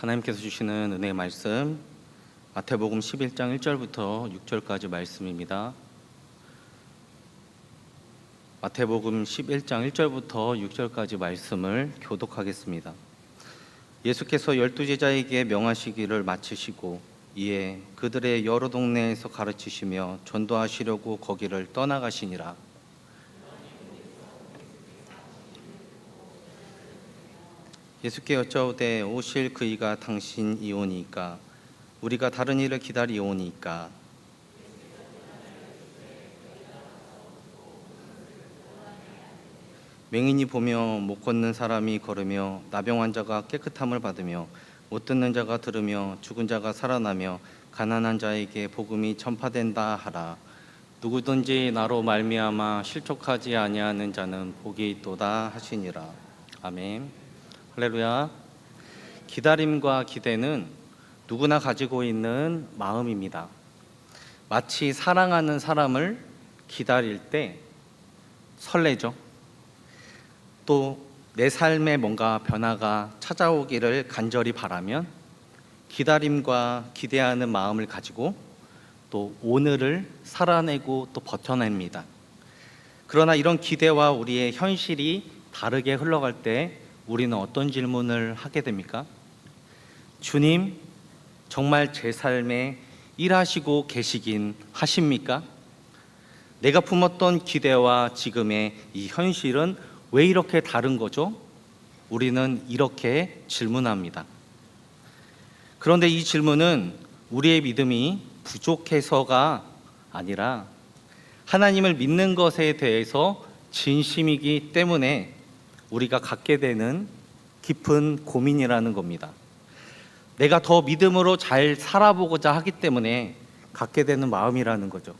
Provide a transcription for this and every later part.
하나님께서 주시는 은혜의 말씀, 마태복음 11장 1절부터 6절까지 말씀입니다. 마태복음 11장 1절부터 6절까지 말씀을 교독하겠습니다. 예수께서 12제자에게 명하시기를 마치시고 이에 그들의 여러 동네에서 가르치시며 전도하시려고 거기를 떠나가시니라. 예수께 여짜오되 오실 그이가 당신이오니까 우리가 다른 이를 기다리오니까. 맹인이 보며 못 걷는 사람이 걸으며 나병 환자가 깨끗함을 받으며 못 듣는 자가 들으며 죽은 자가 살아나며 가난한 자에게 복음이 전파된다 하라. 누구든지 나로 말미암아 실족하지 아니하는 자는 복이 있도다 하시니라. 아멘. 할렐루야. 기다림과 기대는 누구나 가지고 있는 마음입니다. 마치 사랑하는 사람을 기다릴 때 설레죠. 또 내 삶에 뭔가 변화가 찾아오기를 간절히 바라면 기다림과 기대하는 마음을 가지고 또 오늘을 살아내고 또 버텨냅니다. 그러나 이런 기대와 우리의 현실이 다르게 흘러갈 때 우리는 어떤 질문을 하게 됩니까? 주님, 정말 제 삶에 일하시고 계시긴 하십니까? 내가 품었던 기대와 지금의 이 현실은 왜 이렇게 다른 거죠? 우리는 이렇게 질문합니다. 그런데 이 질문은 우리의 믿음이 부족해서가 아니라 하나님을 믿는 것에 대해서 진심이기 때문에 우리가 갖게 되는 깊은 고민이라는 겁니다. 내가 더 믿음으로 잘 살아보고자 하기 때문에 갖게 되는 마음이라는 거죠.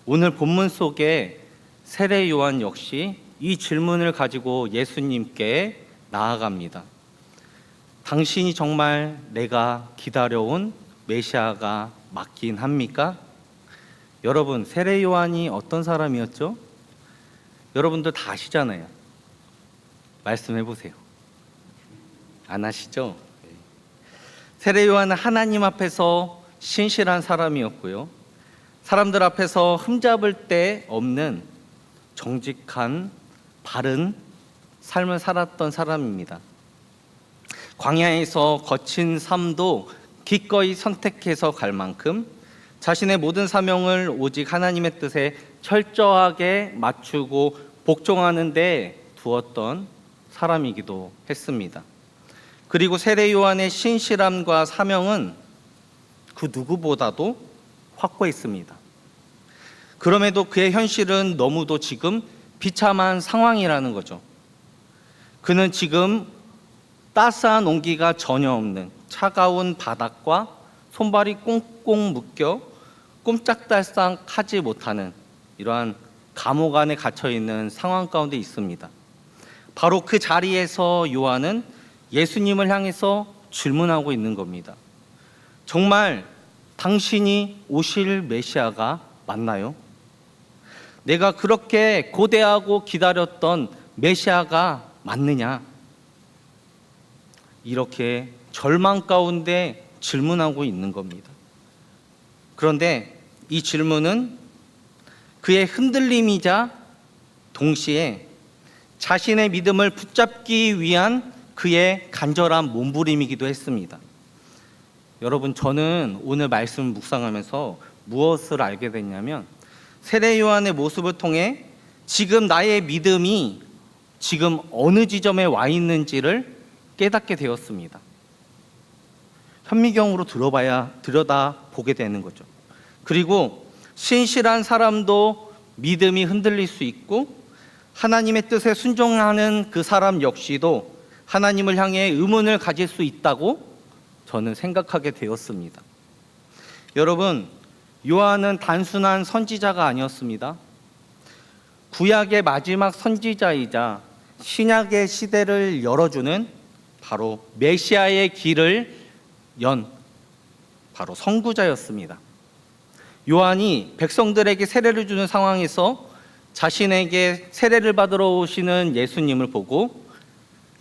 오늘 본문 속에 세례 요한 역시 이 질문을 가지고 예수님께 나아갑니다. 당신이 정말 내가 기다려온 메시아가 맞긴 합니까? 여러분, 세례 요한이 어떤 사람이었죠? 여러분들 다 아시잖아요. 말씀해 보세요. 안 아시죠? 세례 요한은 하나님 앞에서 신실한 사람이었고요. 사람들 앞에서 흠잡을 데 없는 정직한 바른 삶을 살았던 사람입니다. 광야에서 거친 삶도 기꺼이 선택해서 갈 만큼 자신의 모든 사명을 오직 하나님의 뜻에 철저하게 맞추고 복종하는 데 두었던 사람이기도 했습니다. 그리고 세례 요한의 신실함과 사명은 그 누구보다도 확고했습니다. 그럼에도 그의 현실은 너무도 지금 비참한 상황이라는 거죠. 그는 지금 따스한 온기가 전혀 없는 차가운 바닥과 손발이 꽁꽁 묶여 꼼짝달싹하지 못하는 이러한 감옥 안에 갇혀 있는 상황 가운데 있습니다. 바로 그 자리에서 요한은 예수님을 향해서 질문하고 있는 겁니다. 정말 당신이 오실 메시아가 맞나요? 내가 그렇게 고대하고 기다렸던 메시아가 맞느냐? 이렇게 절망 가운데 질문하고 있는 겁니다. 그런데 이 질문은 그의 흔들림이자 동시에 자신의 믿음을 붙잡기 위한 그의 간절한 몸부림이기도 했습니다. 여러분, 저는 오늘 말씀을 묵상하면서 무엇을 알게 됐냐면 세례 요한의 모습을 통해 지금 나의 믿음이 지금 어느 지점에 와 있는지를 깨닫게 되었습니다. 현미경으로 들여다보게 되는 거죠. 그리고 신실한 사람도 믿음이 흔들릴 수 있고 하나님의 뜻에 순종하는 그 사람 역시도 하나님을 향해 의문을 가질 수 있다고 저는 생각하게 되었습니다. 여러분, 요한은 단순한 선지자가 아니었습니다. 구약의 마지막 선지자이자 신약의 시대를 열어주는 바로 메시아의 길을 연 바로 선구자였습니다. 요한이 백성들에게 세례를 주는 상황에서 자신에게 세례를 받으러 오시는 예수님을 보고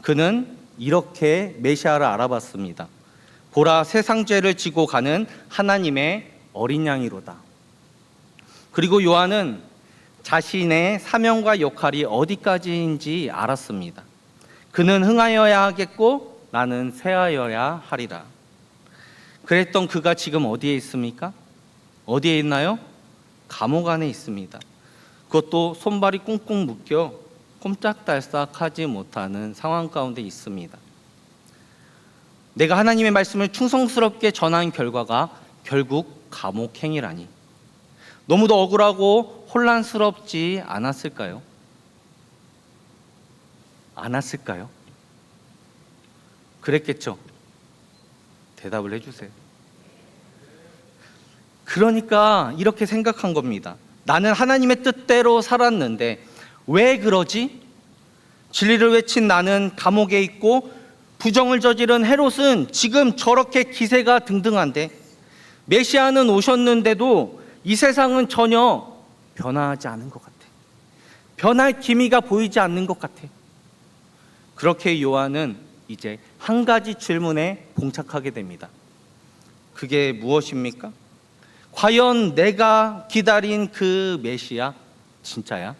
그는 이렇게 메시아를 알아봤습니다. 보라, 세상 죄를 지고 가는 하나님의 어린 양이로다. 그리고 요한은 자신의 사명과 역할이 어디까지인지 알았습니다. 그는 흥하여야 하겠고 나는 쇠하여야 하리라. 그랬던 그가 지금 어디에 있습니까? 어디에 있나요? 감옥 안에 있습니다. 그것도 손발이 꽁꽁 묶여 꼼짝달싹하지 못하는 상황 가운데 있습니다. 내가 하나님의 말씀을 충성스럽게 전한 결과가 결국 감옥행이라니, 너무도 억울하고 혼란스럽지 않았을까요? 않았을까요? 그랬겠죠. 대답을 해주세요. 그러니까 이렇게 생각한 겁니다. 나는 하나님의 뜻대로 살았는데 왜 그러지? 진리를 외친 나는 감옥에 있고 부정을 저지른 헤롯은 지금 저렇게 기세가 등등한데, 메시아는 오셨는데도 이 세상은 전혀 변화하지 않은 것 같아. 변할 기미가 보이지 않는 것 같아. 그렇게 요한은 이제 한 가지 질문에 봉착하게 됩니다. 그게 무엇입니까? 과연 내가 기다린 그 메시아 진짜야?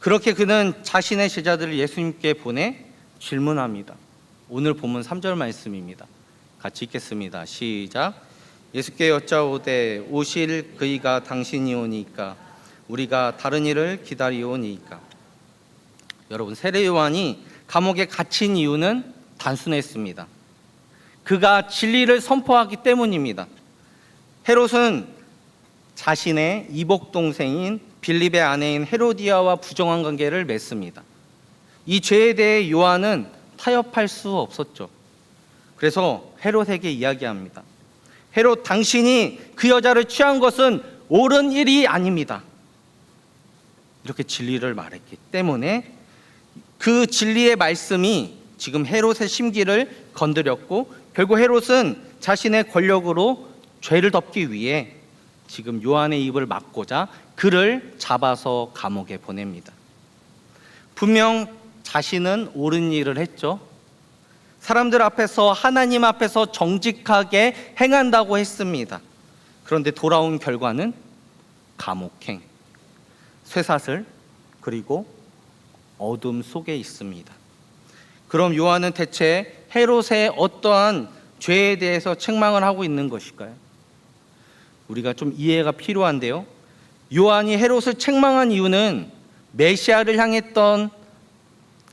그렇게 그는 자신의 제자들을 예수님께 보내 질문합니다. 오늘 본문 3절 말씀입니다. 같이 읽겠습니다. 시작. 예수께 여짜오되 오실 그이가 당신이 오니까 우리가 다른 일을 기다리오니까. 여러분, 세례 요한이 감옥에 갇힌 이유는 단순했습니다. 그가 진리를 선포하기 때문입니다. 헤롯은 자신의 이복 동생인 빌립의 아내인 헤로디아와 부정한 관계를 맺습니다. 이 죄에 대해 요한은 타협할 수 없었죠. 그래서 헤롯에게 이야기합니다. 헤롯, 당신이 그 여자를 취한 것은 옳은 일이 아닙니다. 이렇게 진리를 말했기 때문에 그 진리의 말씀이 지금 헤롯의 심기를 건드렸고, 결국 헤롯은 자신의 권력으로 죄를 덮기 위해 지금 요한의 입을 막고자 그를 잡아서 감옥에 보냅니다. 분명 자신은 옳은 일을 했죠. 사람들 앞에서, 하나님 앞에서 정직하게 행한다고 했습니다. 그런데 돌아온 결과는 감옥행, 쇠사슬, 그리고 어둠 속에 있습니다. 그럼 요한은 대체 헤롯의 어떠한 죄에 대해서 책망을 하고 있는 것일까요? 우리가 좀 이해가 필요한데요. 요한이 헤롯을 책망한 이유는 메시아를 향했던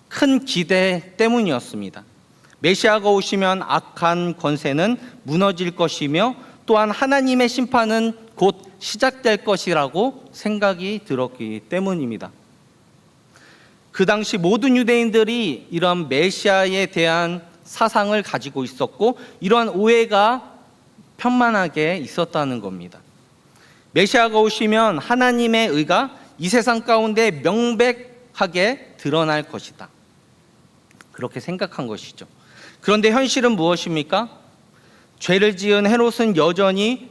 큰 기대 때문이었습니다. 메시아가 오시면 악한 권세는 무너질 것이며 또한 하나님의 심판은 곧 시작될 것이라고 생각이 들었기 때문입니다. 그 당시 모든 유대인들이 이런 메시아에 대한 사상을 가지고 있었고, 이러한 오해가 편만하게 있었다는 겁니다. 메시아가 오시면 하나님의 의가 이 세상 가운데 명백하게 드러날 것이다, 그렇게 생각한 것이죠. 그런데 현실은 무엇입니까? 죄를 지은 헤롯은 여전히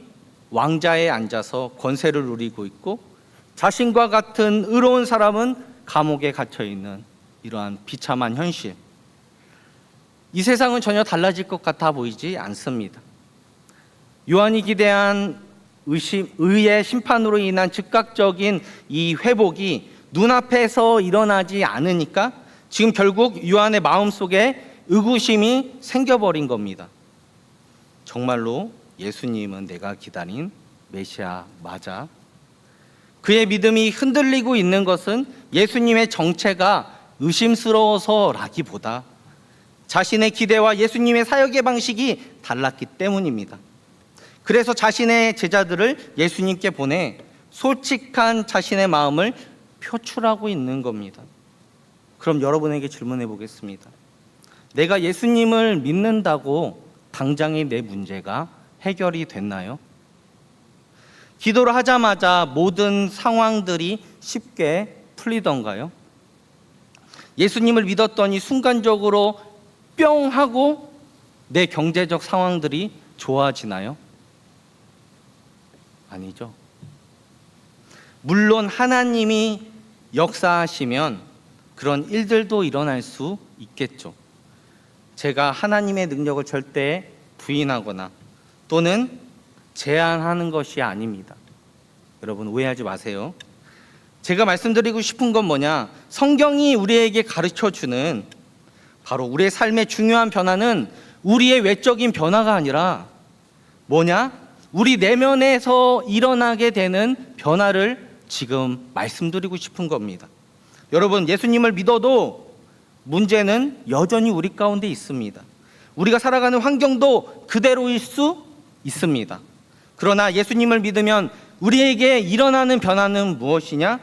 왕자에 앉아서 권세를 누리고 있고, 자신과 같은 의로운 사람은 감옥에 갇혀 있는 이러한 비참한 현실. 이 세상은 전혀 달라질 것 같아 보이지 않습니다. 요한이 기대한 의의 심판으로 인한 즉각적인 이 회복이 눈앞에서 일어나지 않으니까 지금 결국 요한의 마음속에 의구심이 생겨버린 겁니다. 정말로 예수님은 내가 기다린 메시아 맞아? 그의 믿음이 흔들리고 있는 것은 예수님의 정체가 의심스러워서라기보다 자신의 기대와 예수님의 사역의 방식이 달랐기 때문입니다. 그래서 자신의 제자들을 예수님께 보내 솔직한 자신의 마음을 표출하고 있는 겁니다. 그럼 여러분에게 질문해 보겠습니다. 내가 예수님을 믿는다고 당장의 내 문제가 해결이 됐나요? 기도를 하자마자 모든 상황들이 쉽게 풀리던가요? 예수님을 믿었더니 순간적으로 뿅 하고 내 경제적 상황들이 좋아지나요? 아니죠. 물론 하나님이 역사하시면 그런 일들도 일어날 수 있겠죠. 제가 하나님의 능력을 절대 부인하거나 또는 제한하는 것이 아닙니다. 여러분 오해하지 마세요. 제가 말씀드리고 싶은 건 뭐냐? 성경이 우리에게 가르쳐주는 바로 우리의 삶의 중요한 변화는 우리의 외적인 변화가 아니라 뭐냐? 우리 내면에서 일어나게 되는 변화를 지금 말씀드리고 싶은 겁니다. 여러분, 예수님을 믿어도 문제는 여전히 우리 가운데 있습니다. 우리가 살아가는 환경도 그대로일 수 있습니다. 그러나 예수님을 믿으면 우리에게 일어나는 변화는 무엇이냐?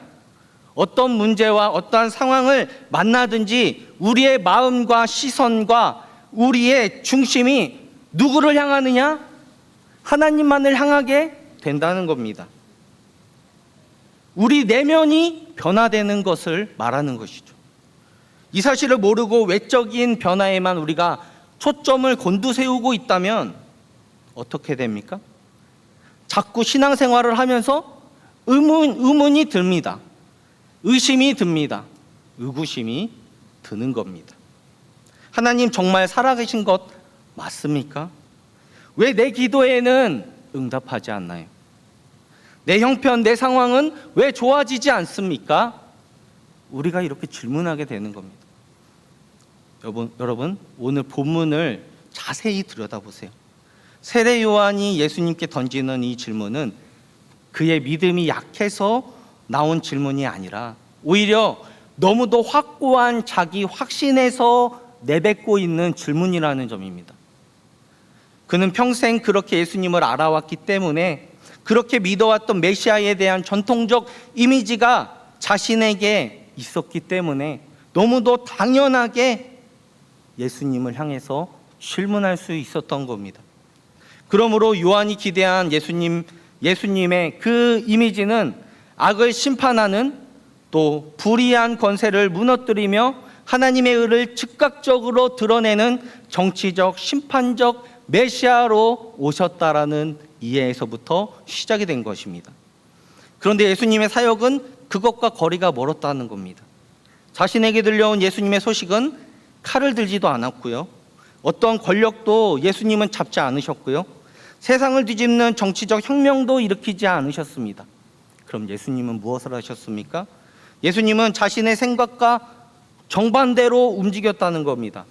어떤 문제와 어떠한 상황을 만나든지 우리의 마음과 시선과 우리의 중심이 누구를 향하느냐? 하나님만을 향하게 된다는 겁니다. 우리 내면이 변화되는 것을 말하는 것이죠. 이 사실을 모르고 외적인 변화에만 우리가 초점을 곤두세우고 있다면 어떻게 됩니까? 자꾸 신앙생활을 하면서 의문이 듭니다. 의심이 듭니다. 의구심이 드는 겁니다. 하나님 정말 살아계신 것 맞습니까? 왜 내 기도에는 응답하지 않나요? 내 형편, 내 상황은 왜 좋아지지 않습니까? 우리가 이렇게 질문하게 되는 겁니다. 여러분, 오늘 본문을 자세히 들여다보세요. 세례 요한이 예수님께 던지는 이 질문은 그의 믿음이 약해서 나온 질문이 아니라 오히려 너무도 확고한 자기 확신에서 내뱉고 있는 질문이라는 점입니다. 그는 평생 그렇게 예수님을 알아왔기 때문에 그렇게 믿어왔던 메시아에 대한 전통적 이미지가 자신에게 있었기 때문에 너무도 당연하게 예수님을 향해서 질문할 수 있었던 겁니다. 그러므로 요한이 기대한 예수님의 그 이미지는 악을 심판하는 또 불의한 권세를 무너뜨리며 하나님의 의를 즉각적으로 드러내는 정치적, 심판적 메시아로 오셨다라는 이해에서부터 시작이 된 것입니다. 그런데 예수님의 사역은 그것과 거리가 멀었다는 겁니다. 자신에게 들려온 예수님의 소식은 칼을 들지도 않았고요. 어떠한 권력도 예수님은 잡지 않으셨고요. 세상을 뒤집는 정치적 혁명도 일으키지 않으셨습니다. 그럼 예수님은 무엇을 하셨습니까? 예수님은 자신의 생각과 정반대로 움직였다는 겁니다.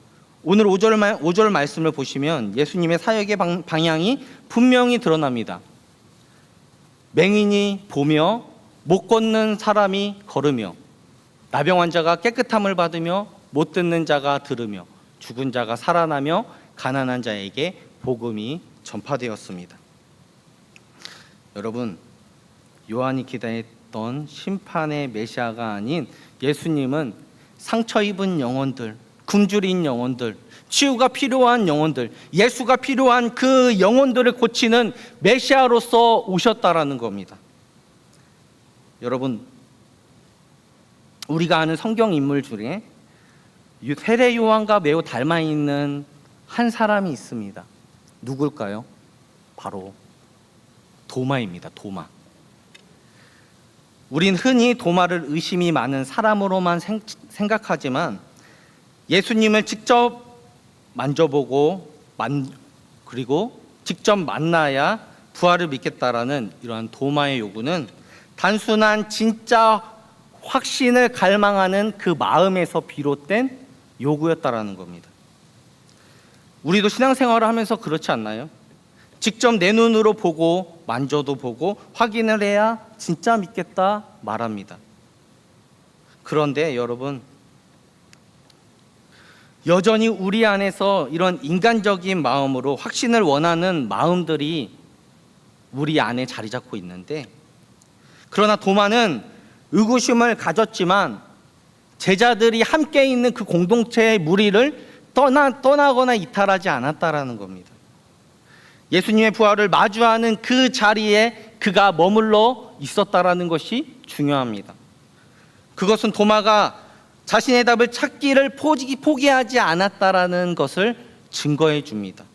오늘 5절 말씀을 보시면 예수님의 사역의 방향이 분명히 드러납니다. 맹인이 보며 못 걷는 사람이 걸으며 나병 환자가 깨끗함을 받으며 못 듣는 자가 들으며 죽은 자가 살아나며 가난한 자에게 복음이 전파되었습니다. 여러분, 요한이 기대했던 심판의 메시아가 아닌 예수님은 상처 입은 영혼들, 굶주린 영혼들, 치유가 필요한 영혼들, 예수가 필요한 그 영혼들을 고치는 메시아로서 오셨다라는 겁니다. 여러분, 우리가 아는 성경 인물 중에 세례 요한과 매우 닮아 있는 한 사람이 있습니다. 누굴까요? 바로 도마입니다. 도마. 우린 흔히 도마를 의심이 많은 사람으로만 생각하지만 예수님을 직접 만져보고 그리고 직접 만나야 부활을 믿겠다라는 이러한 도마의 요구는 단순한 진짜 확신을 갈망하는 그 마음에서 비롯된 요구였다라는 겁니다. 우리도 신앙생활을 하면서 그렇지 않나요? 직접 내 눈으로 보고 만져도 보고 확인을 해야 진짜 믿겠다 말합니다. 그런데 여러분, 여전히 우리 안에서 이런 인간적인 마음으로 확신을 원하는 마음들이 우리 안에 자리 잡고 있는데, 그러나 도마는 의구심을 가졌지만 제자들이 함께 있는 그 공동체의 무리를 떠나거나 이탈하지 않았다라는 겁니다. 예수님의 부활을 마주하는 그 자리에 그가 머물러 있었다라는 것이 중요합니다. 그것은 도마가 자신의 답을 찾기를 포기하지 않았다라는 것을 증거해 줍니다.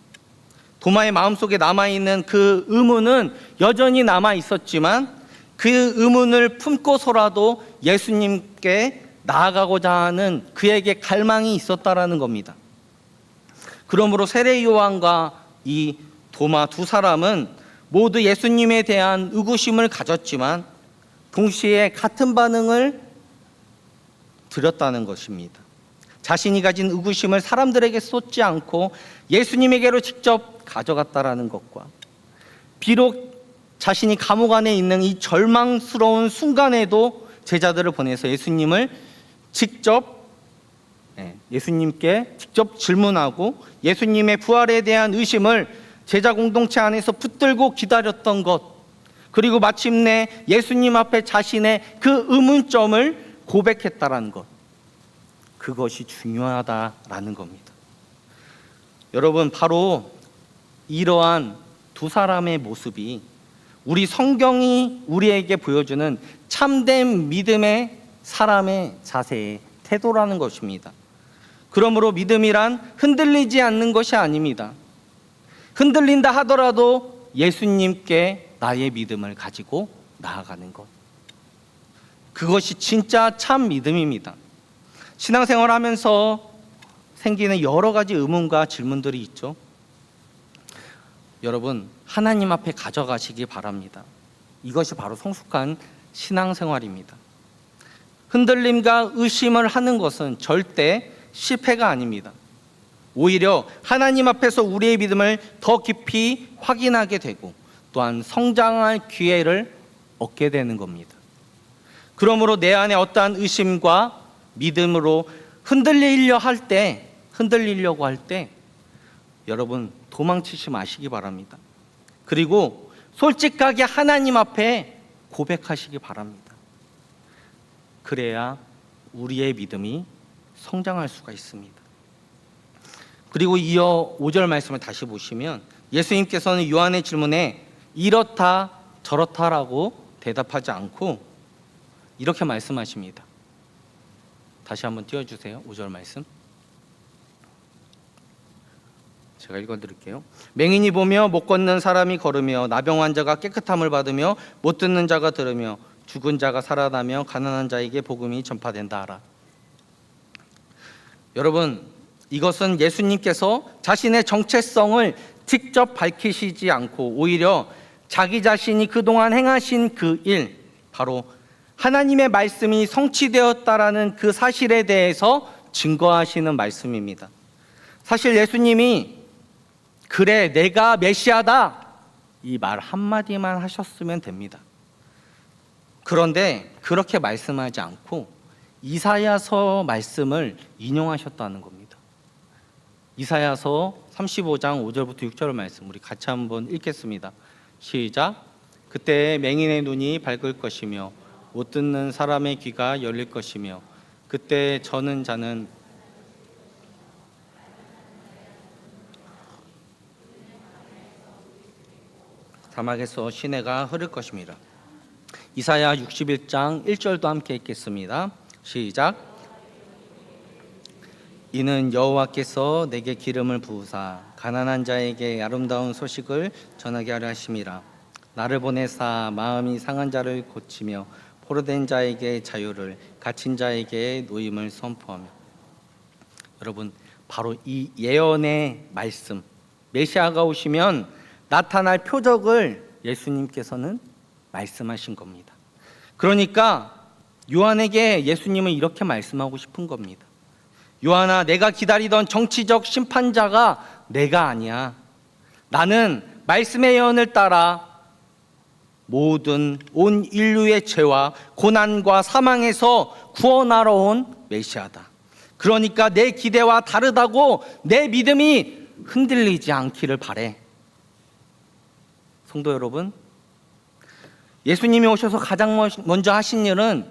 도마의 마음속에 남아있는 그 의문은 여전히 남아 있었지만 그 의문을 품고서라도 예수님께 나아가고자 하는 그에게 갈망이 있었다라는 겁니다. 그러므로 세례 요한과 이 도마 두 사람은 모두 예수님에 대한 의구심을 가졌지만 동시에 같은 반응을 드렸다는 것입니다. 자신이 가진 의구심을 사람들에게 쏟지 않고 예수님에게로 직접 가져갔다라는 것과, 비록 자신이 감옥 안에 있는 이 절망스러운 순간에도 제자들을 보내서 예수님께 직접 질문하고 예수님의 부활에 대한 의심을 제자 공동체 안에서 붙들고 기다렸던 것, 그리고 마침내 예수님 앞에 자신의 그 의문점을 고백했다라는 것, 그것이 중요하다라는 겁니다. 여러분, 바로 이러한 두 사람의 모습이 우리 성경이 우리에게 보여주는 참된 믿음의 사람의 자세의 태도라는 것입니다. 그러므로 믿음이란 흔들리지 않는 것이 아닙니다. 흔들린다 하더라도 예수님께 나의 믿음을 가지고 나아가는 것, 그것이 진짜 참 믿음입니다. 신앙생활 하면서 생기는 여러 가지 의문과 질문들이 있죠. 여러분, 하나님 앞에 가져가시기 바랍니다. 이것이 바로 성숙한 신앙생활입니다. 흔들림과 의심을 하는 것은 절대 실패가 아닙니다. 오히려 하나님 앞에서 우리의 믿음을 더 깊이 확인하게 되고 또한 성장할 기회를 얻게 되는 겁니다. 그러므로 내 안에 어떠한 의심과 믿음으로 흔들리려고 할 때 여러분, 도망치지 마시기 바랍니다. 그리고 솔직하게 하나님 앞에 고백하시기 바랍니다. 그래야 우리의 믿음이 성장할 수가 있습니다. 그리고 이어 5절 말씀을 다시 보시면 예수님께서는 요한의 질문에 이렇다 저렇다라고 대답하지 않고 이렇게 말씀하십니다. 다시 한번 띄워주세요. 5절 말씀 제가 읽어드릴게요. 맹인이 보며 못 걷는 사람이 걸으며 나병 환자가 깨끗함을 받으며 못 듣는 자가 들으며 죽은 자가 살아나며 가난한 자에게 복음이 전파된다 하라. 여러분, 이것은 예수님께서 자신의 정체성을 직접 밝히시지 않고 오히려 자기 자신이 그동안 행하신 그 일, 바로 하나님의 말씀이 성취되었다라는 그 사실에 대해서 증거하시는 말씀입니다. 사실 예수님이 그래 내가 메시아다 이 말 한마디만 하셨으면 됩니다. 그런데 그렇게 말씀하지 않고 이사야서 말씀을 인용하셨다는 겁니다. 이사야서 35장 5절부터 6절 말씀 우리 같이 한번 읽겠습니다. 시작. 그때 맹인의 눈이 밝을 것이며 못 듣는 사람의 귀가 열릴 것이며 그때 저는 자는 사막에서 시내가 흐를 것입니다. 이사야 61장 1절도 함께 읽겠습니다. 시작. 이는 여호와께서 내게 기름을 부으사 가난한 자에게 아름다운 소식을 전하게 하려 하심이라. 나를 보내사 마음이 상한 자를 고치며 포로된 자에게 자유를, 갇힌 자에게 노임을 선포하며. 여러분, 바로 이 예언의 말씀, 메시아가 오시면 나타날 표적을 예수님께서는 말씀하신 겁니다. 그러니까 요한에게 예수님은 이렇게 말씀하고 싶은 겁니다. 요한아, 내가 기다리던 정치적 심판자가 내가 아니야. 나는 말씀의 예언을 따라 모든 온 인류의 죄와 고난과 사망에서 구원하러 온 메시아다. 그러니까 내 기대와 다르다고 내 믿음이 흔들리지 않기를 바래. 성도 여러분, 예수님이 오셔서 가장 먼저 하신 일은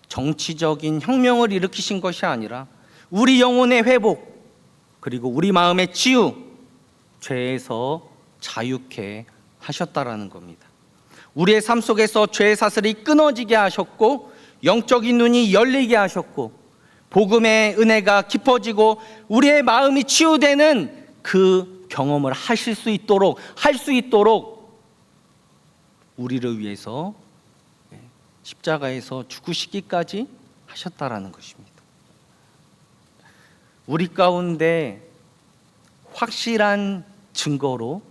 정치적인 혁명을 일으키신 것이 아니라 우리 영혼의 회복, 그리고 우리 마음의 치유, 죄에서 자유케 하셨다라는 겁니다. 우리의 삶 속에서 죄의 사슬이 끊어지게 하셨고 영적인 눈이 열리게 하셨고 복음의 은혜가 깊어지고 우리의 마음이 치유되는 그 경험을 할 수 있도록 우리를 위해서 십자가에서 죽으시기까지 하셨다라는 것입니다. 우리 가운데 확실한 증거로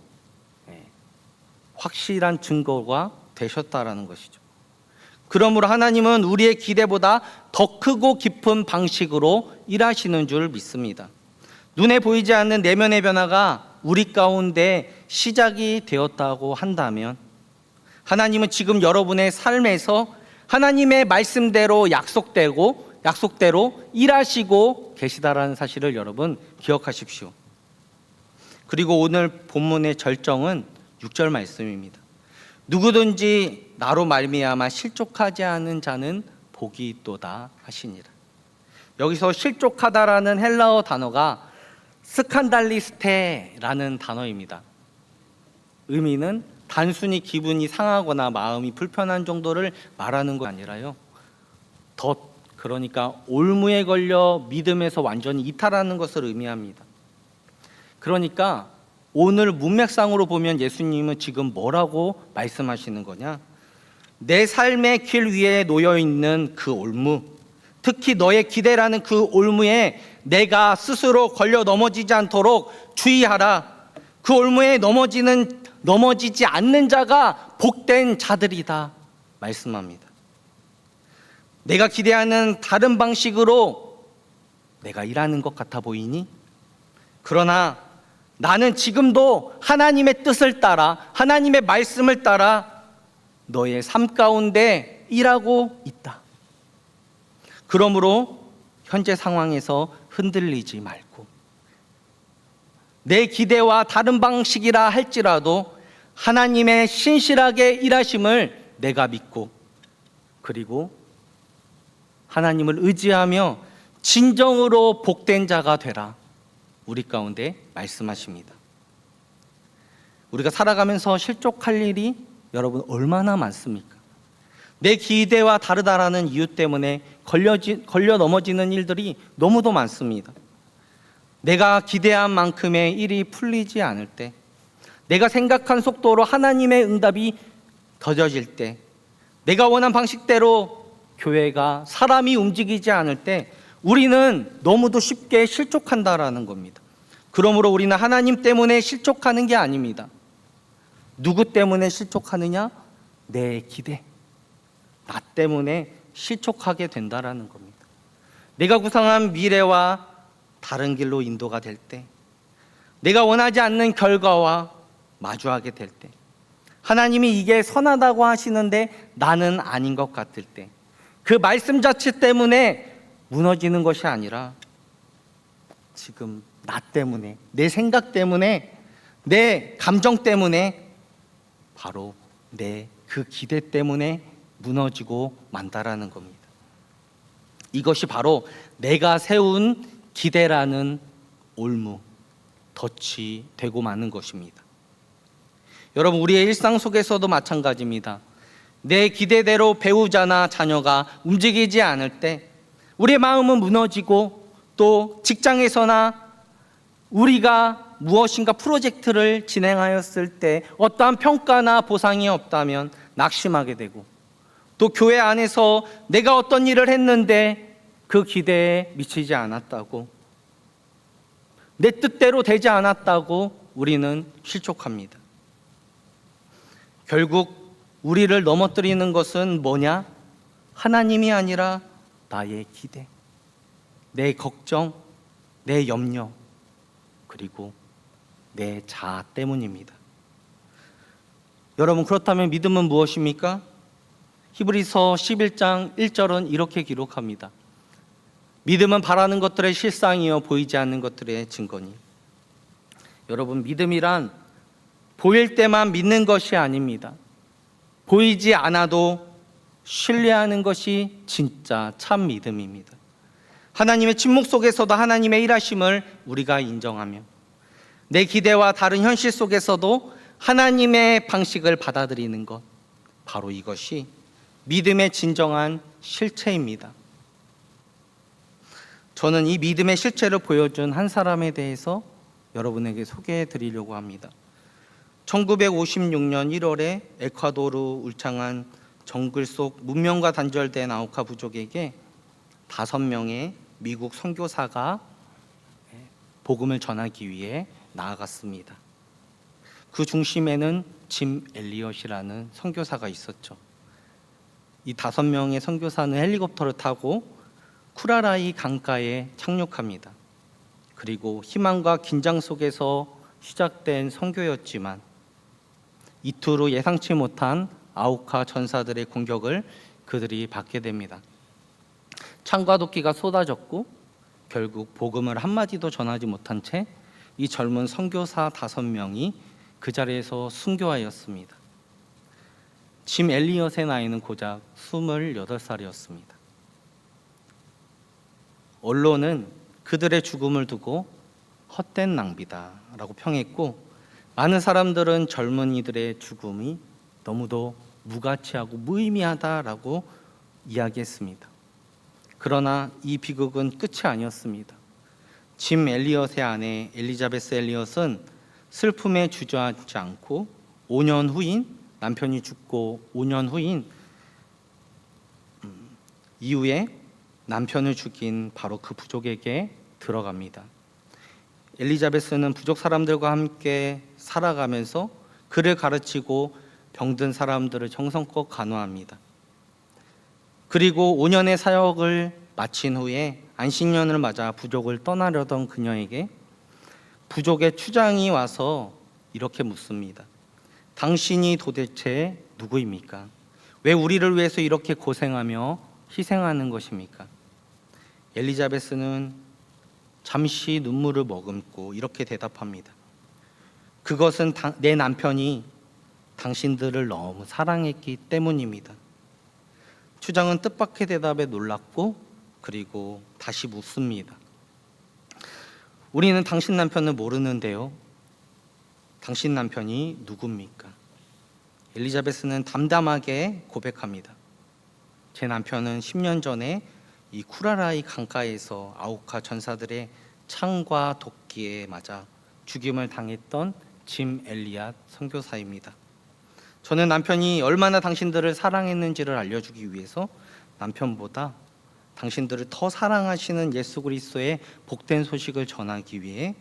확실한 증거가 되셨다라는 것이죠. 그러므로 하나님은 우리의 기대보다 더 크고 깊은 방식으로 일하시는 줄 믿습니다. 눈에 보이지 않는 내면의 변화가 우리 가운데 시작이 되었다고 한다면 하나님은 지금 여러분의 삶에서 하나님의 말씀대로 약속대로 일하시고 계시다라는 사실을 여러분 기억하십시오. 그리고 오늘 본문의 절정은 6절 말씀입니다. 누구든지 나로 말미암아 실족하지 않은 자는 복이 있도다 하시니라. 여기서 실족하다라는 헬라어 단어가 스칸달리스테라는 단어입니다. 의미는 단순히 기분이 상하거나 마음이 불편한 정도를 말하는 것 아니라요, 그러니까 올무에 걸려 믿음에서 완전히 이탈하는 것을 의미합니다. 그러니까 오늘 문맥상으로 보면 예수님은 지금 뭐라고 말씀하시는 거냐? 내 삶의 길 위에 놓여 있는 그 올무, 특히 너의 기대라는 그 올무에 내가 스스로 걸려 넘어지지 않도록 주의하라. 그 올무에 넘어지지 않는 자가 복된 자들이다 말씀합니다. 내가 기대하는 다른 방식으로 내가 일하는 것 같아 보이니? 그러나 나는 지금도 하나님의 뜻을 따라, 하나님의 말씀을 따라 너의 삶 가운데 일하고 있다. 그러므로 현재 상황에서 흔들리지 말고, 내 기대와 다른 방식이라 할지라도 하나님의 신실하게 일하심을 내가 믿고, 그리고 하나님을 의지하며 진정으로 복된 자가 되라, 우리 가운데 말씀하십니다. 우리가 살아가면서 실족할 일이 여러분 얼마나 많습니까? 내 기대와 다르다라는 이유 때문에 걸려 넘어지는 일들이 너무도 많습니다. 내가 기대한 만큼의 일이 풀리지 않을 때, 내가 생각한 속도로 하나님의 응답이 더뎌질 때, 내가 원한 방식대로 교회가 사람이 움직이지 않을 때 우리는 너무도 쉽게 실족한다라는 겁니다. 그러므로 우리는 하나님 때문에 실족하는 게 아닙니다. 누구 때문에 실족하느냐? 내 기대, 나 때문에 실족하게 된다라는 겁니다. 내가 구상한 미래와 다른 길로 인도가 될 때, 내가 원하지 않는 결과와 마주하게 될 때, 하나님이 이게 선하다고 하시는데 나는 아닌 것 같을 때, 그 말씀 자체 때문에 무너지는 것이 아니라 지금 나 때문에, 내 생각 때문에, 내 감정 때문에, 바로 내 그 기대 때문에 무너지고 만다라는 겁니다. 이것이 바로 내가 세운 기대라는 올무, 덫이 되고 마는 것입니다. 여러분, 우리의 일상 속에서도 마찬가지입니다. 내 기대대로 배우자나 자녀가 움직이지 않을 때 우리의 마음은 무너지고, 또 직장에서나 우리가 무엇인가 프로젝트를 진행하였을 때 어떠한 평가나 보상이 없다면 낙심하게 되고, 또 교회 안에서 내가 어떤 일을 했는데 그 기대에 미치지 않았다고, 내 뜻대로 되지 않았다고 우리는 실족합니다. 결국 우리를 넘어뜨리는 것은 뭐냐? 하나님이 아니라 나의 기대, 내 걱정, 내 염려, 그리고 내 자아 때문입니다. 여러분, 그렇다면 믿음은 무엇입니까? 히브리서 11장 1절은 이렇게 기록합니다. 믿음은 바라는 것들의 실상이요 보이지 않는 것들의 증거니. 여러분, 믿음이란 보일 때만 믿는 것이 아닙니다. 보이지 않아도 신뢰하는 것이 진짜 참 믿음입니다. 하나님의 침묵 속에서도 하나님의 일하심을 우리가 인정하며, 내 기대와 다른 현실 속에서도 하나님의 방식을 받아들이는 것, 바로 이것이 믿음의 진정한 실체입니다. 저는 이 믿음의 실체를 보여준 한 사람에 대해서 여러분에게 소개해 드리려고 합니다. 1956년 1월에 에콰도르 울창한 정글 속 문명과 단절된 아우카 부족에게 5명의 미국 선교사가 복음을 전하기 위해 나아갔습니다. 그 중심에는 짐 엘리엇이라는 선교사가 있었죠. 이 5명의 선교사는 헬리콥터를 타고 쿠라라이 강가에 착륙합니다. 그리고 희망과 긴장 속에서 시작된 선교였지만 이틀 후 예상치 못한 아우카 전사들의 공격을 그들이 받게 됩니다. 창과 도끼가 쏟아졌고 결국 복음을 한마디도 전하지 못한 채 이 젊은 선교사 5명이 그 자리에서 순교하였습니다. 짐 엘리엇의 나이는 고작 28살이었습니다. 언론은 그들의 죽음을 두고 헛된 낭비다라고 평했고, 많은 사람들은 젊은이들의 죽음이 너무도 무가치하고 무의미하다라고 이야기했습니다. 그러나 이 비극은 끝이 아니었습니다. 짐 엘리엇의 아내 엘리자베스 엘리엇은 슬픔에 주저앉지 않고 5년 후인 남편이 죽고 5년 후인 이후에 남편을 죽인 바로 그 부족에게 들어갑니다. 엘리자베스는 부족 사람들과 함께 살아가면서 그를 가르치고 병든 사람들을 정성껏 간호합니다. 그리고 5년의 사역을 마친 후에 안식년을 맞아 부족을 떠나려던 그녀에게 부족의 추장이 와서 이렇게 묻습니다. 당신이 도대체 누구입니까? 왜 우리를 위해서 이렇게 고생하며 희생하는 것입니까? 엘리자베스는 잠시 눈물을 머금고 이렇게 대답합니다. 그것은 내 남편이 당신들을 너무 사랑했기 때문입니다. 추장은 뜻밖의 대답에 놀랐고 그리고 다시 묻습니다. 우리는 당신 남편을 모르는데요. 당신 남편이 누굽니까? 엘리자베스는 담담하게 고백합니다. 제 남편은 10년 전에 이 쿠라라이 강가에서 아우카 전사들의 창과 도끼에 맞아 죽임을 당했던 짐 엘리엇 선교사입니다. 저는 남편이 얼마나 당신들을 사랑했는지를 알려주기 위해서 남편보다 당신들을 더 사랑하시는 예수 그리스도의 복된 소식을 전하기 위해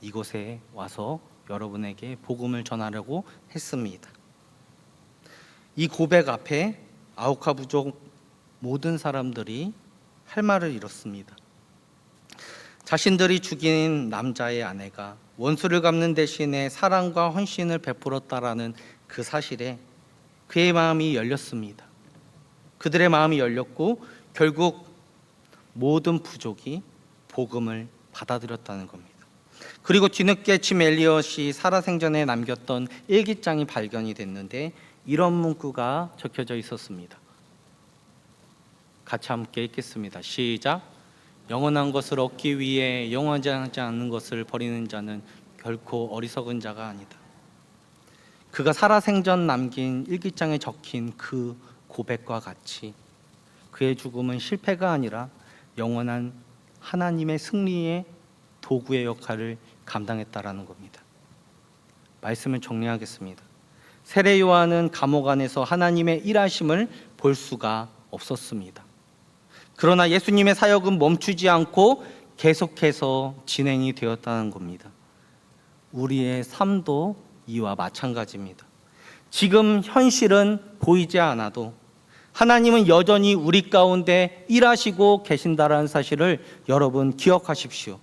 이곳에 와서 여러분에게 복음을 전하려고 했습니다. 이 고백 앞에 아우카 부족 모든 사람들이 할 말을 잃었습니다. 자신들이 죽인 남자의 아내가 원수를 갚는 대신에 사랑과 헌신을 베풀었다라는 그 사실에 그의 마음이 열렸습니다. 그들의 마음이 열렸고 결국 모든 부족이 복음을 받아들였다는 겁니다. 그리고 뒤늦게 짐 엘리엇이 살아생전에 남겼던 일기장이 발견이 됐는데 이런 문구가 적혀져 있었습니다. 같이 함께 읽겠습니다. 시작. 영원한 것을 얻기 위해 영원하지 않는 것을 버리는 자는 결코 어리석은 자가 아니다. 그가 살아생전 남긴 일기장에 적힌 그 고백과 같이 그의 죽음은 실패가 아니라 영원한 하나님의 승리의 도구의 역할을 감당했다라는 겁니다. 말씀을 정리하겠습니다. 세례 요한은 감옥 안에서 하나님의 일하심을 볼 수가 없었습니다. 그러나 예수님의 사역은 멈추지 않고 계속해서 진행이 되었다는 겁니다. 우리의 삶도 이와 마찬가지입니다. 지금 현실은 보이지 않아도 하나님은 여전히 우리 가운데 일하시고 계신다라는 사실을 여러분 기억하십시오.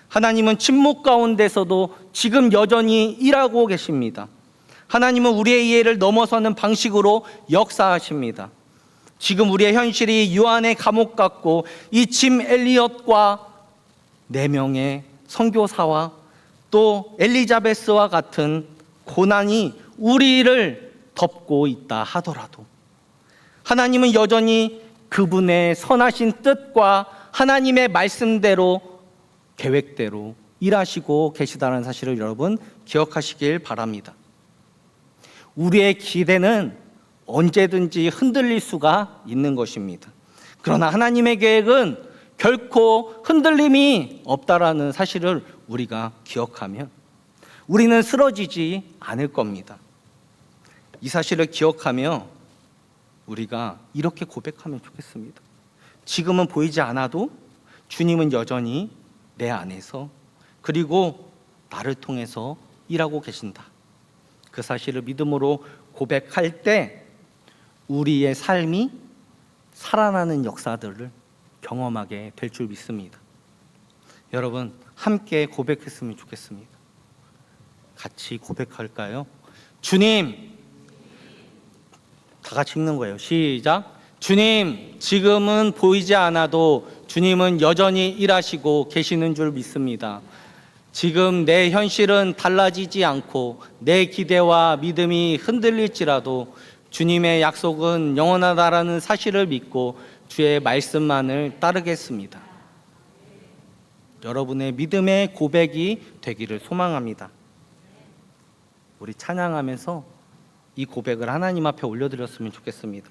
하나님은 침묵 가운데서도 지금 여전히 일하고 계십니다. 하나님은 우리의 이해를 넘어서는 방식으로 역사하십니다. 지금 우리의 현실이 요한의 감옥 같고 이 짐 엘리엇과 4명의 선교사와 또 엘리자베스와 같은 고난이 우리를 덮고 있다 하더라도 하나님은 여전히 그분의 선하신 뜻과 하나님의 말씀대로 계획대로 일하시고 계시다는 사실을 여러분 기억하시길 바랍니다. 우리의 기대는 언제든지 흔들릴 수가 있는 것입니다. 그러나 하나님의 계획은 결코 흔들림이 없다라는 사실을 우리가 기억하면 우리는 쓰러지지 않을 겁니다. 이 사실을 기억하며 우리가 이렇게 고백하면 좋겠습니다. 지금은 보이지 않아도 주님은 여전히 내 안에서, 그리고 나를 통해서 일하고 계신다. 그 사실을 믿음으로 고백할 때 우리의 삶이 살아나는 역사들을 경험하게 될 줄 믿습니다. 여러분, 함께 고백했으면 좋겠습니다. 같이 고백할까요? 주님, 다 같이 읽는 거예요. 시작. 주님, 지금은 보이지 않아도 주님은 여전히 일하시고 계시는 줄 믿습니다. 지금 내 현실은 달라지지 않고 내 기대와 믿음이 흔들릴지라도 주님의 약속은 영원하다라는 사실을 믿고 주의 말씀만을 따르겠습니다. 여러분의 믿음의 고백이 되기를 소망합니다. 우리 찬양하면서 이 고백을 하나님 앞에 올려드렸으면 좋겠습니다.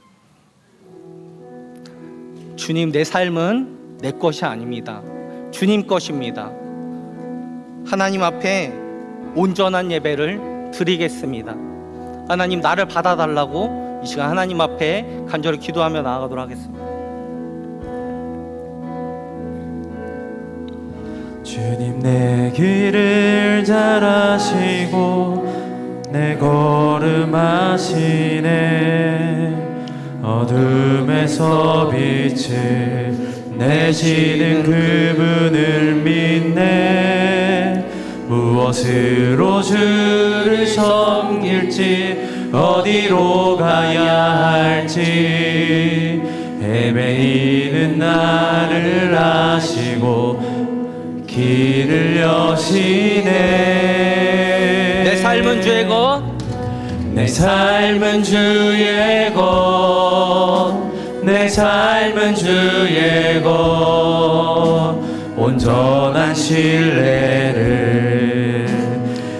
주님, 내 삶은 내 것이 아닙니다. 주님 것입니다. 하나님 앞에 온전한 예배를 드리겠습니다. 하나님, 나를 받아달라고 이 시간 하나님 앞에 간절히 기도하며 나아가도록 하겠습니다. 주님, 내 길을 잘 아시고 내 걸음 아시네. 어둠에서 빛을 내시는 그분을 믿네. 무엇으로 주를 섬길지 어디로 가야 할지 헤매이는 나를 아시고 길을 여시네. 내 삶은 주의 것, 내 삶은 주의 것, 내 삶은 주의 것. 온전한 신뢰를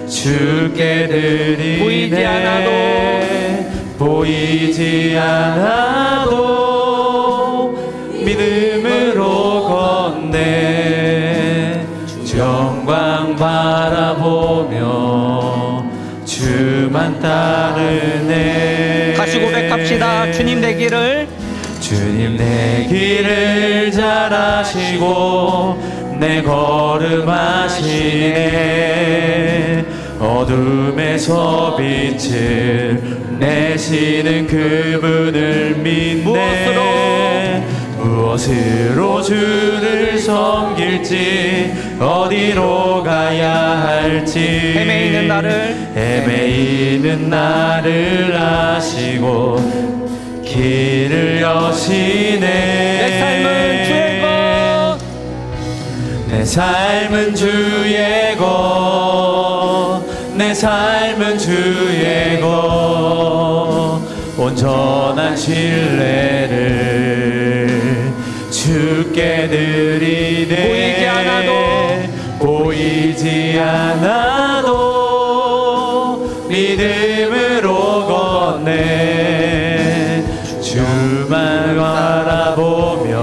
주께 드리네. 보이지 않아도 믿음으로 걷네. 주 영광 바라보며 주만 따르네. 다시 고백합시다. 주님, 내 길을, 주님, 내 길을 잘 아시고 내 걸음 아시네. 어둠에서 빛을 내시는 그분을 믿네. 무엇으로 주를 섬길지 어디로 가야 할지 헤매이는 나를 아시고 길을 여시네. 내 삶은 주의 것, 내 삶은 주의 것, 내 삶은 주의 것. 온전한 신뢰를 주께 드리네. 보이지 않아도 믿음으로 걷네. 주만 바라보며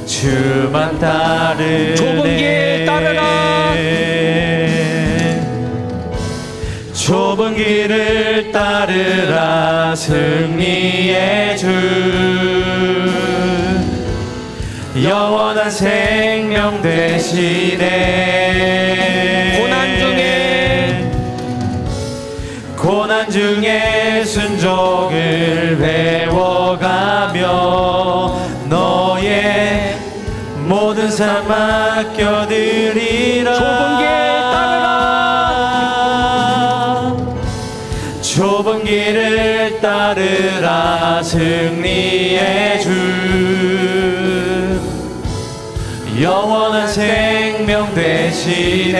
주만 따르네. 좁은 길 따르라. 좁은 길을 따르라. 승리의 주 영원한 생명 되시네. 고난 중에 순종을 배워가며 너의 모든 삶 맡겨드리라. 좁은 길 따르라. 좁은 길을 따르라. 승리의 주 영원한 생명 되시네.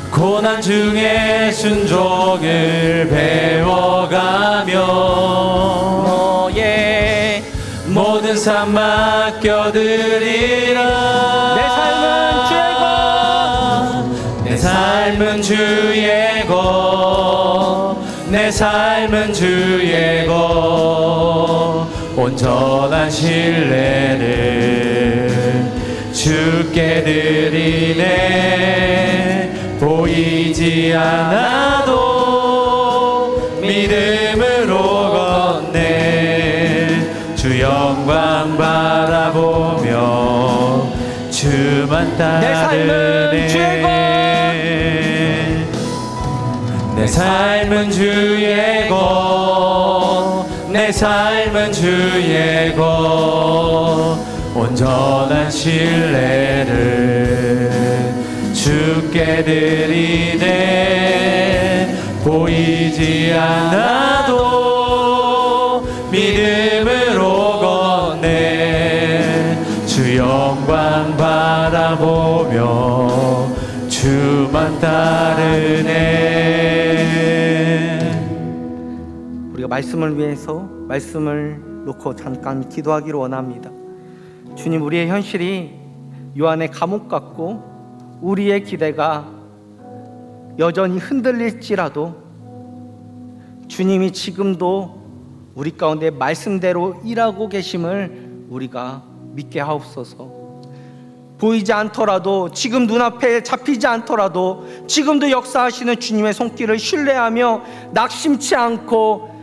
고난 중에 순종을 배워가며 너의 모든 삶 맡겨드리라. 내 삶은 주의 것, 내 삶은 주의 것. 온전한 신뢰를 주께 드리네. 보이지 않아도 믿음으로 걷네. 주 영광 바라보며 주만 따르네. 내 삶은 주의 것, 내 삶은 주의 것, 온전한 신뢰를 주께 드리네. 보이지 않아도 믿음으로 걷네. 주 영광 바라보며 주만 따르네. 우리가 말씀을 위해서 말씀을 놓고 잠깐 기도하기를 원합니다. 주님, 우리의 현실이 요한의 감옥 같고 우리의 기대가 여전히 흔들릴지라도 주님이 지금도 우리 가운데 말씀대로 일하고 계심을 우리가 믿게 하옵소서. 보이지 않더라도, 지금 눈앞에 잡히지 않더라도 지금도 역사하시는 주님의 손길을 신뢰하며 낙심치 않고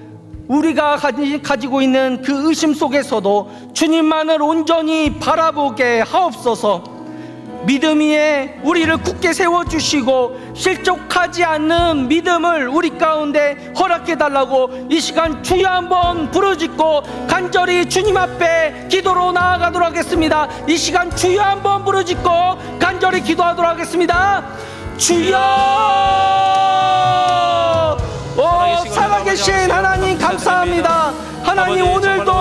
우리가 가지고 있는 그 의심 속에서도 주님만을 온전히 바라보게 하옵소서. 믿음 위에 우리를 굳게 세워주시고 실족하지 않는 믿음을 우리 가운데 허락해달라고 이 시간 주여 한번 부르짖고 간절히 주님 앞에 기도로 나아가도록 하겠습니다. 이 시간 주여 한번 부르짖고 간절히 기도하도록 하겠습니다. 주여! 오, 살아계신 하나님 감사합니다. 하나님, 오늘도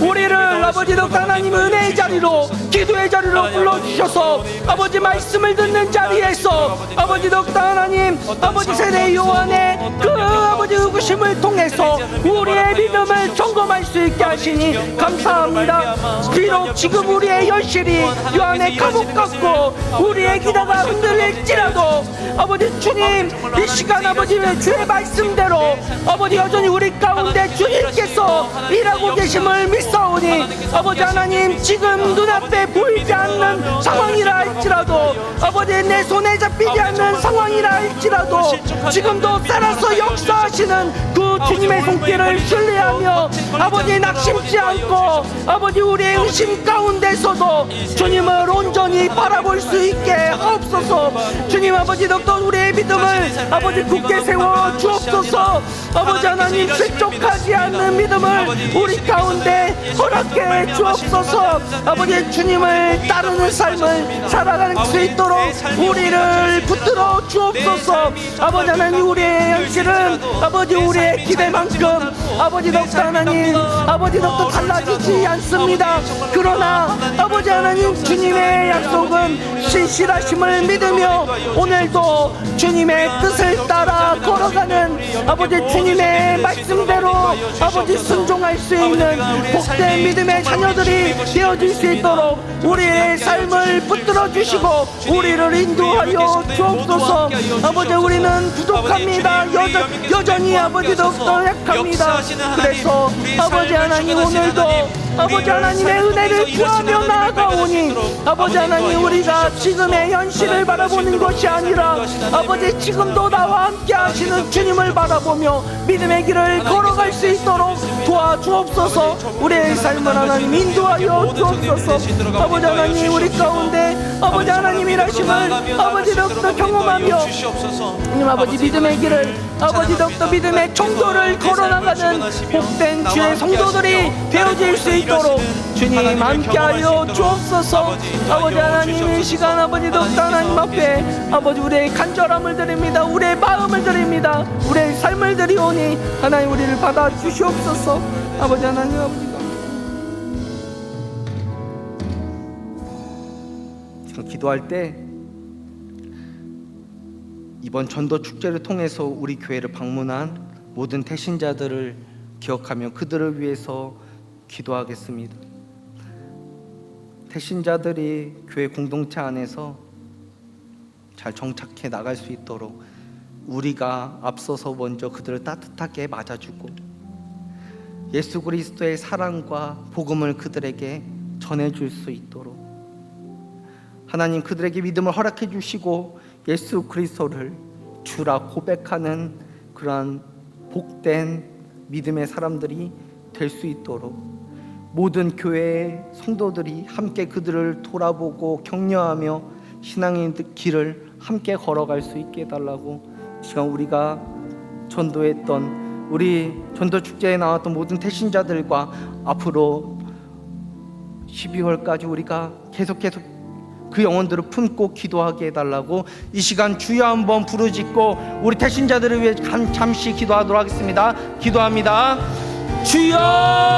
우리를 아버지 덕 하나님 은혜의 자리로, 기도의 자리로 불러주셔서 아버지 말씀을 듣는 자리에서 아버지 덕 하나님, 아버지 세례 요한의 그 아버지 의구심을 통해서 우리의 믿음을 점검할 수 있게 하시니 감사합니다. 비록 지금 우리의 현실이 요한의 감옥 같고 우리의 기대가 흔들릴지라도 아버지 주님, 이 시간 아버지 주의 말씀대로 아버지 여전히 우리 가운데 주님께서 일하고 계심을 믿사오니 아버지 하나님, 지금 눈앞에 보이지 않는 상황이라 할지라도 아버지 내 손에 잡히지 않는 상황이라 할지라도 지금도 살아서 역사하시는 그 주님의 손길을 신뢰하며 아버지 낙심치 않고 아버지 우리의 의심 가운데서도 주님을 온전히 바라볼 수 있게 하옵소서. 주님, 아버지 덕분 우리의 믿음을 아버지 굳게 세워 주옵소서. 아버지 하나님, 실족하지 않는 믿음을 우리 가운데 허락해 주옵소서. 아버지 주님을 따르는 삶을 살아갈 수 있도록 우리를 붙들어 주옵소서. 아버지 하나님, 우리의 현실은 아버지 우리의 기대만큼 아버지 덕분 하나님, 아버지 덕분 달라지지 않습니다. 그러나 아버지 하나님, 주님의 약속은 신실하심을 믿으며 오늘도 주님의 뜻을 따라 걸어가는 아버지 주님의 말씀대로 아버지 순종할 수 있는 복된 믿음의 자녀들이 되어질 수 있도록 우리의 삶을 붙들어 주시고 우리를 인도하여 주옵소서. 아버지, 우리는 부족합니다. 여전히 아버지 더욱더 약합니다. 그래서 아버지 하나님, 오늘도 아버지 하나님의 은혜를 구하며 나아가오니 아버지 하나님, 우리가 지금의 현실을 바라보는 것이 아니라 아버지 지금도 나와 함께 하시는 주님을 바라보며 믿음의 길을 걸어갈 수 있도록 도와주옵소서. 우리의 삶을 하나님 인도하여 주옵소서. 아버지 하나님, 우리 가운데 아버지 하나님 일하심을 아버지 더욱더 경험하며 주님 아버지 믿음의 길을 아버지 더욱더 믿음의 정도를 걸어나가는 복된 주의 성도들이 되어질 수 있도록 주님 함께하여 주옵소서. 아버지 하나님, 이 시간 아버지 더욱더 하나님 앞에 아버지 우리의 간절함을 드립니다. 우리의 마음을 드립니다. 우리의 삶을 드리오니 하나님 우리를 받아 주시옵소서. 아버지 하나님, 아버지 지금 기도할 때 이번 전도 축제를 통해서 우리 교회를 방문한 모든 태신자들을 기억하며 그들을 위해서 기도하겠습니다. 태신자들이 교회 공동체 안에서 잘 정착해 나갈 수 있도록 우리가 앞서서 먼저 그들을 따뜻하게 맞아주고 예수 그리스도의 사랑과 복음을 그들에게 전해줄 수 있도록 하나님, 그들에게 믿음을 허락해 주시고 예수 그리스도를 주라 고백하는 그러한 복된 믿음의 사람들이 될 수 있도록 모든 교회 성도들이 함께 그들을 돌아보고 격려하며 신앙의 길을 함께 걸어갈 수 있게 해달라고, 이 시간 우리가 전도했던, 우리 전도 축제에 나왔던 모든 태신자들과 앞으로 12월까지 우리가 계속 그 영혼들을 품고 기도하게 해달라고, 이 시간 주여 한번 부르짖고 우리 태신자들을 위해 잠시 기도하도록 하겠습니다. 기도합니다. 주여!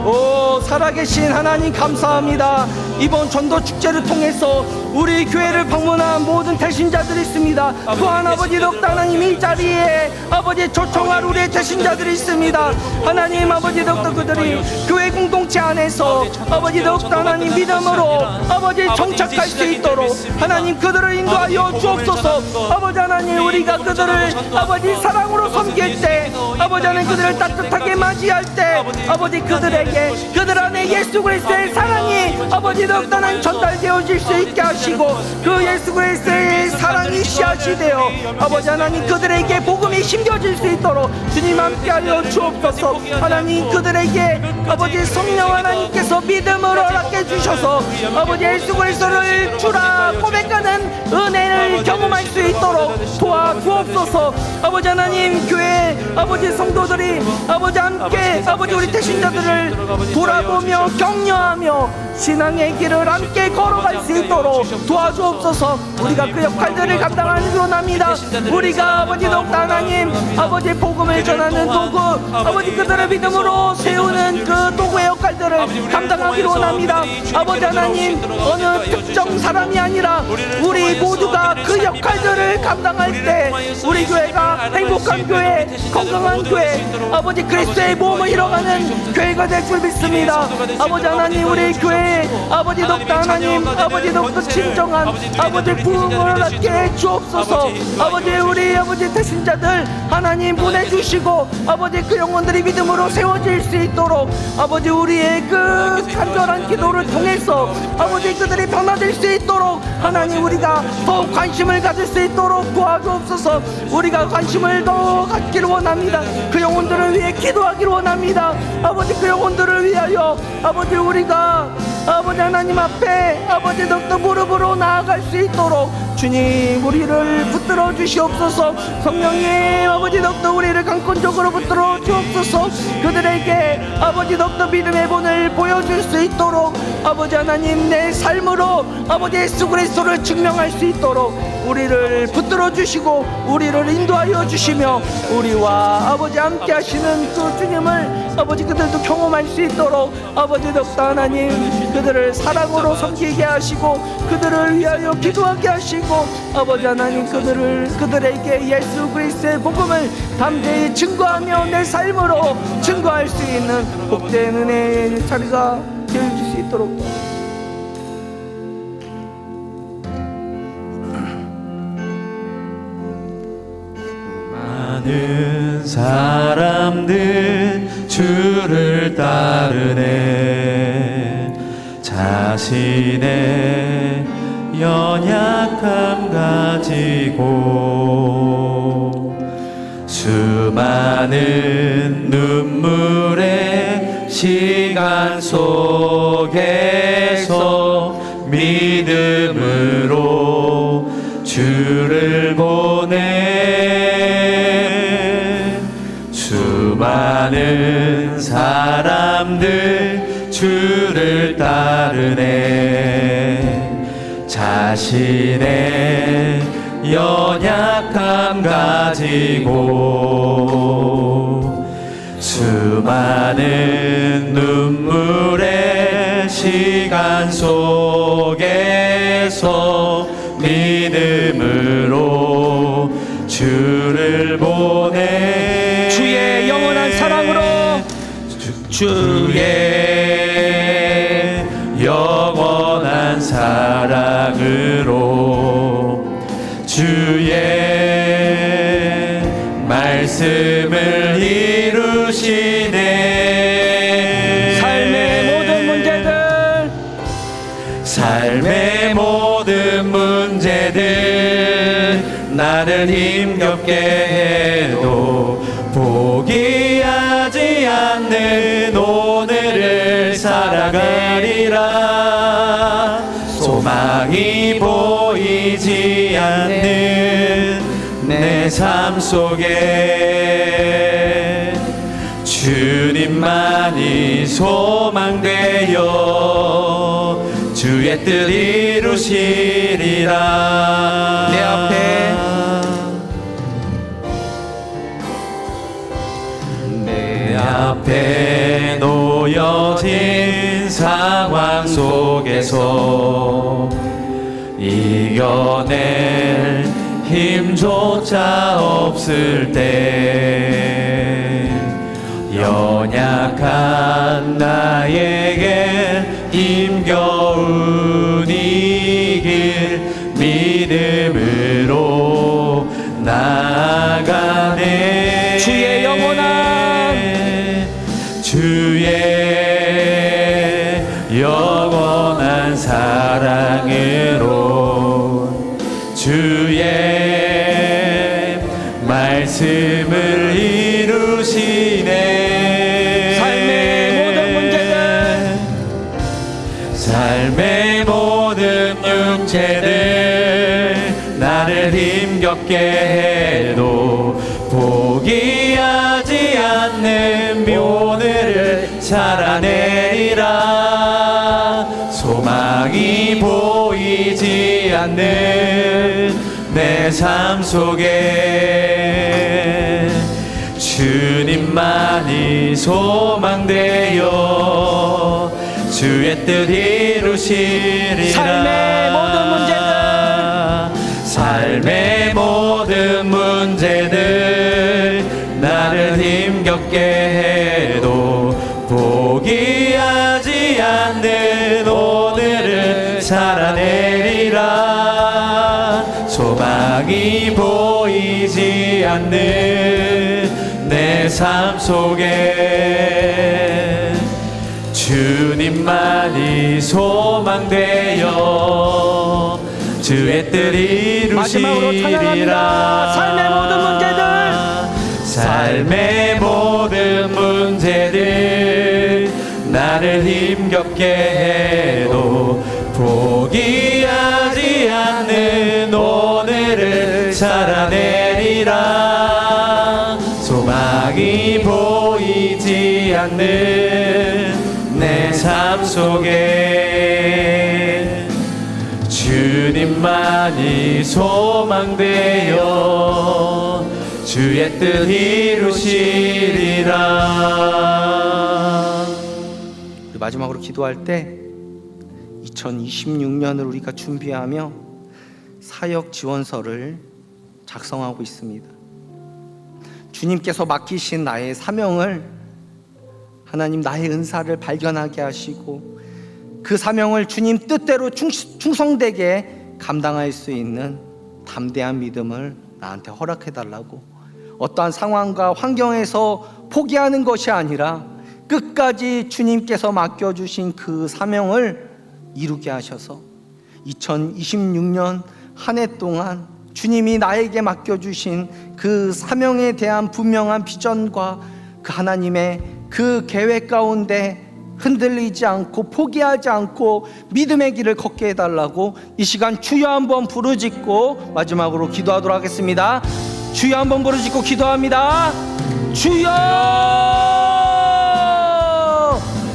오, 살아계신 하나님 감사합니다. 이번 전도 축제를 통해서 우리 교회를 방문한 모든 태신자들이 있습니다. 또한 아버지 덕다 하나님, 이 자리에 아버지 초청할 우리의 태신자들이 있습니다. 하나님 아버지 덕다 그들이 교회 공동체 안에서 아버지 덕다 하나님 믿음으로 아버지 정착할 수 있도록 하나님 그들을 인도하여 주옵소서. 아버지 하나님, 우리가 그들을 아버지 사랑으로 섬길 때, 아버지 하나님 그들을 따뜻하게 맞이할 때, 아버지 그들에게 그들 안에 예수 그리스도의 사랑이 아버지 덕다 하나님 전달되어질 수 있게 하시고, 그 예수 그리스도의 사랑이 씨앗이 되어 아버지 하나님 그들에게 복음이 심겨질 수 있도록 주님 함께하여 주옵소서. 하나님 그들에게 아버지 성령 하나님께서 믿음을 허락해 주셔서 아버지 예수 그리스도를 주라 고백하는 은혜를 경험할 수 있도록 도와주옵소서. 아버지 하나님, 교회 아버지 성도들이 아버지 함께 아버지 우리 태신자들을 돌아보며 격려하며 신앙의 길을 함께 걸어갈 수 있도록 도와주옵소서. 우리가 그 역할들을 감당하는 원합니다. 우리가 아버지 덕다 하나님 아버지 복음을 전하는 도구, 아버지 그들을 믿음으로 세우는 그 도구의 역할들을 감당하기를 원합니다. 아버지 하나님, 어느 특정 사람이 아니라 우리 모두가 그 역할들을 감당할 때 우리 교회가 행복한 교회, 건강한 교회, 아버지 그리스도의 몸을 이뤄가는 교회가 될 줄 믿습니다. 아버지 하나님, 우리 교회 아버지 덕다 하나님 아버지 덕다 진정한 아버지 부흥을 얻게 주옵소서. 아버지 우리 아버지 태신자들 하나님 보내주시고 아버지 그 영혼들이 믿음으로 세워질 수 있도록 아버지 우리의 그 간절한 기도를 통해서 아버지 그들이 변화될 수 있도록 하나님 우리가 더 관심을 가질 수 있도록 도와주옵소서. 우리가 관심을 더 갖기를 원합니다. 그 영혼들을 위해 기도하기를 원합니다. 아버지 그 영혼들을 위하여 아버지 우리가 아버지 하나님 앞에 아버지 덕다 무릎으로 나아갈 수 있도록 주님 우리를 붙들어 주시옵소서. 성령님 아버지 덕다 우리를 강권적으로 붙들어 주옵소서. 그들에게 아버지 덕다 믿음의 본을 보여줄 수 있도록 아버지 하나님 내 삶으로 아버지 예수 그리스도를 증명할 수 있도록 우리를 붙들어 주시고 우리를 인도하여 주시며 우리와 아버지 함께 하시는 그 주님을 아버지 그들도 경험할 수 있도록 아버지 덕다 하나님 그들을 사랑으로 섬기게 하시고 그들을 위하여 기도하게 하시고 아버지 하나님 그들에게 예수 그리스도의 복음을 담대히 증거하며 내 삶으로 증거할 수 있는 복된 은혜의 자리가 되어줄 수 있도록 많은 사람들 주를 따르네. 자신의 연약함 가지고 수많은 눈물의 시간 속에서 믿음으로 주를 보내. 수많은 사람들 주를 따르네. 자신의 연약함 가지고 수많은 눈물의 시간 속에서 믿음으로 주를 보내. 주의 영원한 사랑으로 주의 영원한 사랑으로 주의 말씀을 이루시네. 삶의 모든 문제들 나를 힘겹게 해도 포기하지 않는 오늘을 살아가리라. 소망이 보이지 않는 내 삶 속에 주님만이 소망되어 주의 뜻 이루시리라. 내 앞에 놓여진 상황 속에서 이겨낼 힘조차 없을 때 연약한 나에게 힘겨운 이 길 믿음으로 나아가네. 주의 영원한 사랑으로 주의 말씀을 이루시네. 삶의 모든 문제들 나를 힘겹게 해도 포기하지 않는 오늘을 살아내리라. 소망이 보이지 않는 내 삶 속에 주님만이 소망되어 주의 뜻 이루시리라. 삶의 모든 문제들 나를 힘겹게 해도 포기하지 않는 오늘을 살아내리라. 소망이 보이지 않는 내 삶 속에 주님만이 소망되어 주의 뜻 이루시리라. 삶의 모든 문제들 나를 힘겹게 해도 포기하지 않는 오늘을 살아내리라. 소망이 보이지 않는 내 삶 속에 주님만이 소망되어 주의 뜻 이루시리라. 우리 마지막으로 기도할 때 2026년을 우리가 준비하며 사역 지원서를 작성하고 있습니다. 주님께서 맡기신 나의 사명을 하나님 나의 은사를 발견하게 하시고 그 사명을 주님 뜻대로 충성되게 감당할 수 있는 담대한 믿음을 나한테 허락해달라고, 어떠한 상황과 환경에서 포기하는 것이 아니라 끝까지 주님께서 맡겨주신 그 사명을 이루게 하셔서 2026년 한 해 동안 주님이 나에게 맡겨주신 그 사명에 대한 분명한 비전과 그 하나님의 그 계획 가운데 흔들리지 않고 포기하지 않고 믿음의 길을 걷게 해달라고 이 시간 주여 한번 부르짖고 마지막으로 기도하도록 하겠습니다. 주여 한번 부르짖고 기도합니다. 주여!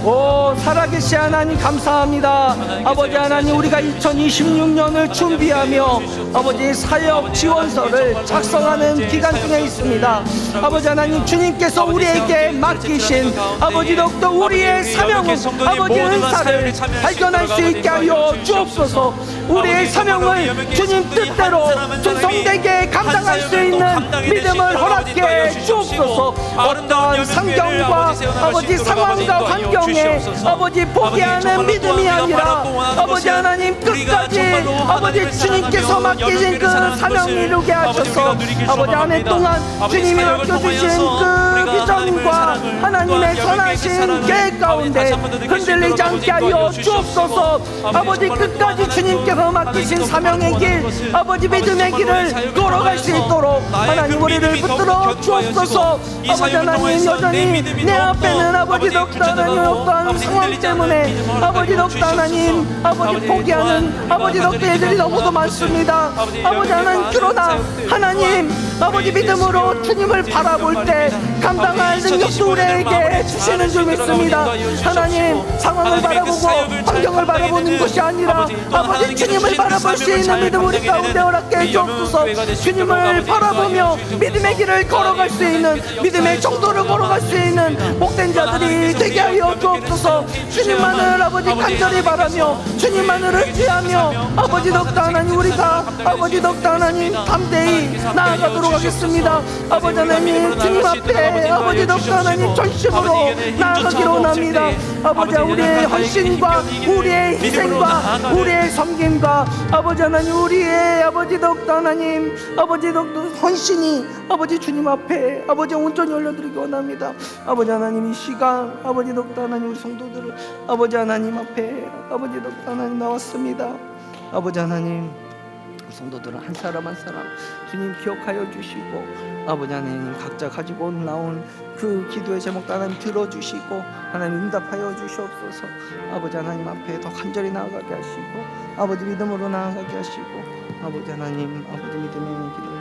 오 살아계신 하나님 감사합니다. 아버지 하나님, 우리가 2026년을 준비하며 아버지 사역 지원서를 작성하는 기간 중에 있습니다. 아버지 하나님, 주님께서 우리에게 맡기신 아버지 더욱더 우리의 사명은 아버지 은사를 발견할 수 있게 하여 주옵소서. 우리의 사명을 주님 뜻대로 충성되게 감당할 수 있는 믿음을 허락해 주옵소서. 어떠한 상경과 아버지 상황과 환경에 아버지 포기하는 믿음이 아니라 아버지 하나님 끝까지 아버지 아버지 주님께서 맡기신 그 사명 이루게 하셔서 아버지 한 해 동안 주님이 맡겨주신 그 비전과 하나님의 선하신 계획 가운데 흔들리지 않게 하여 주옵소서. 아버지 끝까지 주님께서 맡기신 사명의 길, 아버지 믿음의 길을 걸어갈 수 있도록 하나님 우리를 붙들어 주옵소서. 아버지 하나님 여전히 내 앞에는 아버지 덕다 하나님 어떠한 상황 때문에 아버지 덕다 하나님 아버지 포기하는 아버지 덕다 애들이 너무도 많습니다. 아버지 하나님 그러나 하나님 아버지 믿음으로 주님을 바라볼 때 감당할 능력도 우리에게 주시는 줄 믿습니다. 하나님 상황을 바라보고 환경을 바라보는 것이 아니라 아버지 주님을 바라볼 수 있는 믿음 우리 가운데 허락해 주옵소서. 주님을 바라보며 믿음의 길을 걸어갈 수 있는 믿음의 정도를 걸어갈 수 있는 복된 자들이 되게 하여 주옵소서. 주님만을 아버지 간절히 바라며 주님만을 의지하며 아버지 덕다 하나님 우리가 아버지 덕다 하나님 담대히 나아가도록 하겠습니다. 아버지 하나님 주님 앞에 아버지 덕다 하나님 전심으로 나아가기로 원합니다. 아버지 우리의 헌신과 우리의 희생과 우리의 섬김과 아버지 하나님 우리의 아버지 덕다 하나님 아버지 덕다 헌신이 아버지 주님 앞에 아버지 온전히 올려드리기 원합니다. 아버지 하나님 이 시간 아버지 덕다 하나님 우리 성도들을 아버지 하나님 앞에 아버지 덕다 하나님 나왔습니다. 아버지 하나님 성도들은 한 사람 한 사람 주님 기억하여 주시고 아버지 하나님 각자 가지고 나온 그 기도의 제목도 하나님 들어주시고 하나님 응답하여 주시옵소서. 아버지 하나님 앞에 더 간절히 나아가게 하시고 아버지 믿음으로 나아가게 하시고 아버지 하나님 아버지 믿음의 길을